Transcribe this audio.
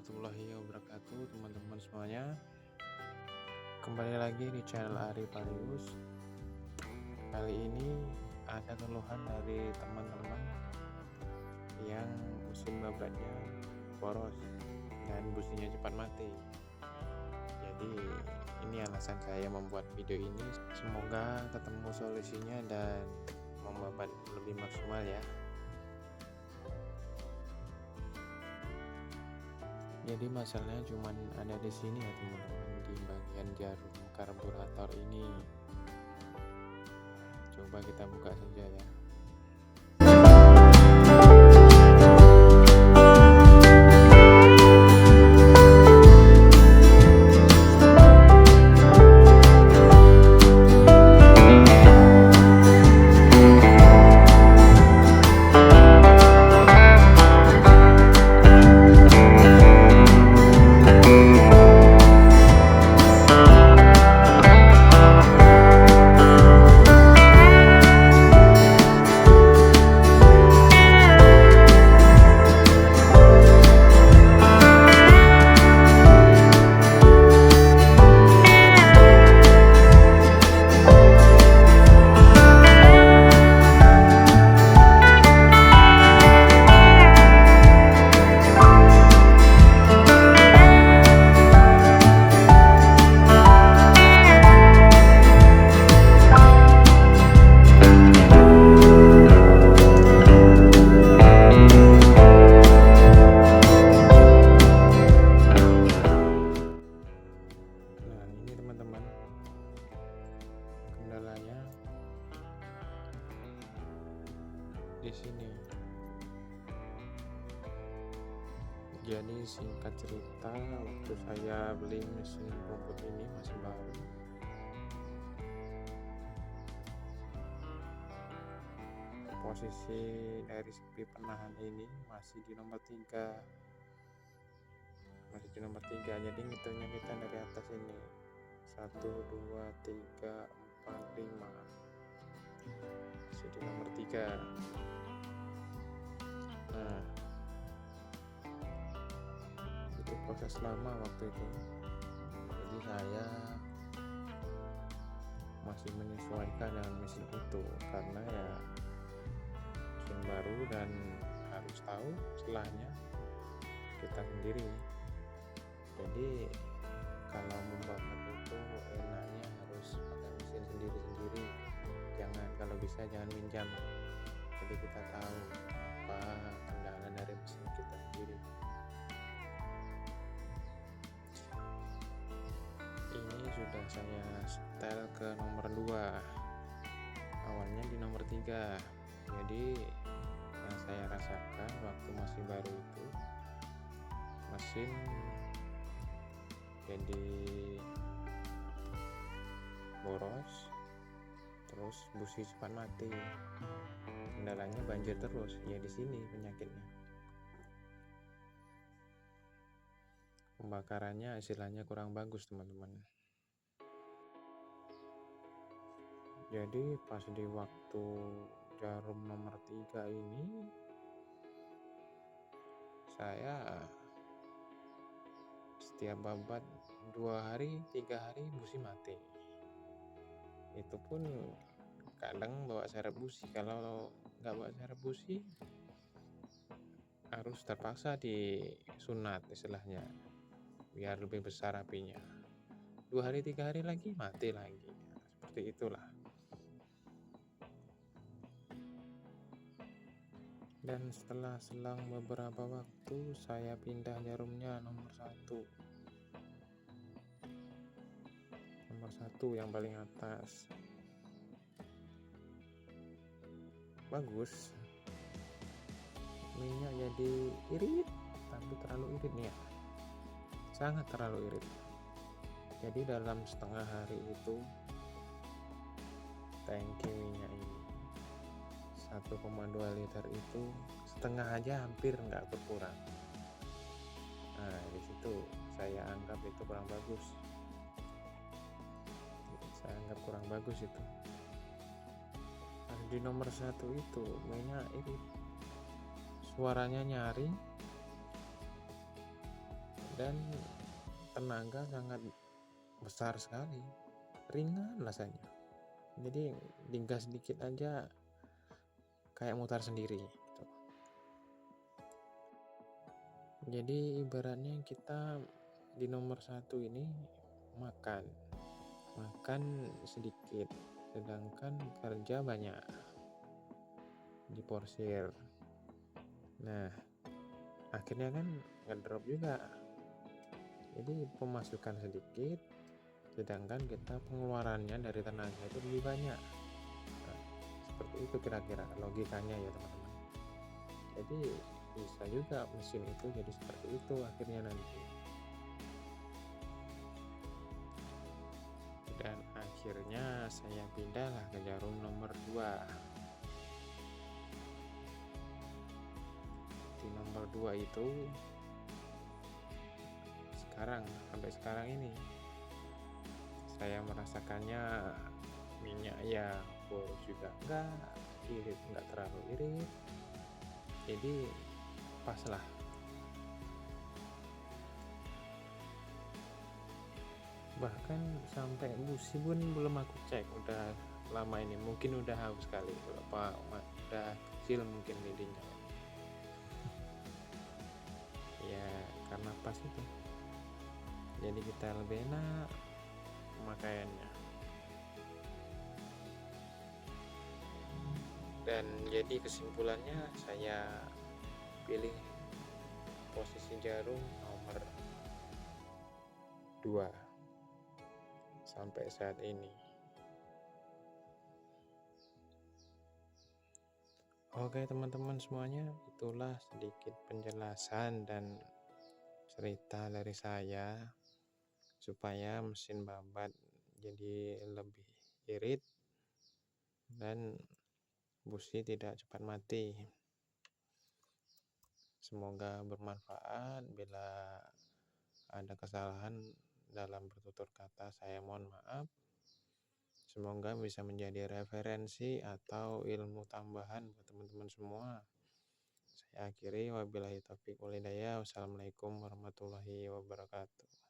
warahmatullahi wabarakatuh, teman-teman semuanya. Kembali lagi di channel Ari Palius. Kali ini ada keluhan dari teman-teman yang mesin babaknya boros dan businya cepat mati. Jadi ini alasan saya membuat video ini. Semoga ketemu solusinya dan membabat lebih maksimal ya. Jadi masalahnya cuman ada di sini ya teman-teman, di bagian jarum karburator ini. Coba kita buka saja ya. Teman-teman, kendalanya di sini. Jadi singkat cerita, waktu saya beli mesin rumput ini masih baru, posisi dari sepi penahan ini masih di nomor 3, jadi ngitungnya kita dari atas ini 1, 2, 3, 4, 5, masih di nomor 3. Nah, itu proses lama waktu itu, jadi saya masih menyesuaikan dengan mesin itu karena ya mesin baru dan harus tahu celahnya kita sendiri. Jadi kalau membabat itu enaknya harus pakai mesin sendiri-sendiri, kalau bisa jangan minjam, jadi kita tahu apa kendala dari mesin kita sendiri. Ini sudah saya setel ke nomor 2, awalnya di nomor 3. Jadi yang saya rasakan waktu masih baru itu, mesin jadi boros, terus busi cepat mati. Kendalanya banjir terus, ya di sini penyakitnya. Pembakarannya istilahnya kurang bagus teman-teman. Jadi pas di waktu jarum nomor 3 ini, saya setiap babat 2 hari 3 hari busi mati. Itu pun kadang bawa serep busi, kalau nggak bawa serep busi harus terpaksa disunat istilahnya biar lebih besar apinya. 2 hari 3 hari lagi mati lagi, seperti itulah. Dan setelah selang beberapa waktu saya pindah jarumnya nomor 1 yang paling atas. Bagus, minyak jadi irit, tapi terlalu irit nih ya, sangat terlalu irit. Jadi dalam setengah hari itu tangki minyak ini 1,2 liter itu setengah aja hampir nggak berkurang. Nah di situ saya anggap itu kurang bagus. Itu di nomor 1 itu minyak irit, suaranya nyaring, dan tenaga sangat besar sekali, ringan rasanya. Jadi digas sedikit aja kayak mutar sendiri gitu. Jadi ibaratnya kita di nomor 1 ini makan sedikit, sedangkan kerja banyak, diporsir. Nah, akhirnya kan ngedrop juga. Jadi pemasukan sedikit, sedangkan kita pengeluarannya dari tenaga itu lebih banyak. Nah, seperti itu kira-kira logikanya ya teman-teman. Jadi bisa juga mesin itu jadi seperti itu akhirnya nanti. Dan akhirnya saya pindahlah ke jarum nomor 2. Di nomor 2 itu sampai sekarang ini saya merasakannya minyak ya boros juga enggak terlalu irit, jadi pas lah. Bahkan sampai busi pun belum aku cek, udah lama ini, mungkin udah haus kali, udah kecil mungkin lidinya ya, karena pas itu jadi kita lebih enak pemakaiannya. Dan jadi kesimpulannya saya pilih posisi jarum nomor 2 sampai saat ini. Oke teman-teman semuanya, itulah sedikit penjelasan dan cerita dari saya supaya mesin babat jadi lebih irit dan busi tidak cepat mati. Semoga bermanfaat. Bila ada kesalahan dalam bertutur kata, saya mohon maaf. Semoga bisa menjadi referensi atau ilmu tambahan buat teman-teman semua. Saya akhiri, wabillahi taufiq wal hidayah. Wassalamualaikum warahmatullahi wabarakatuh.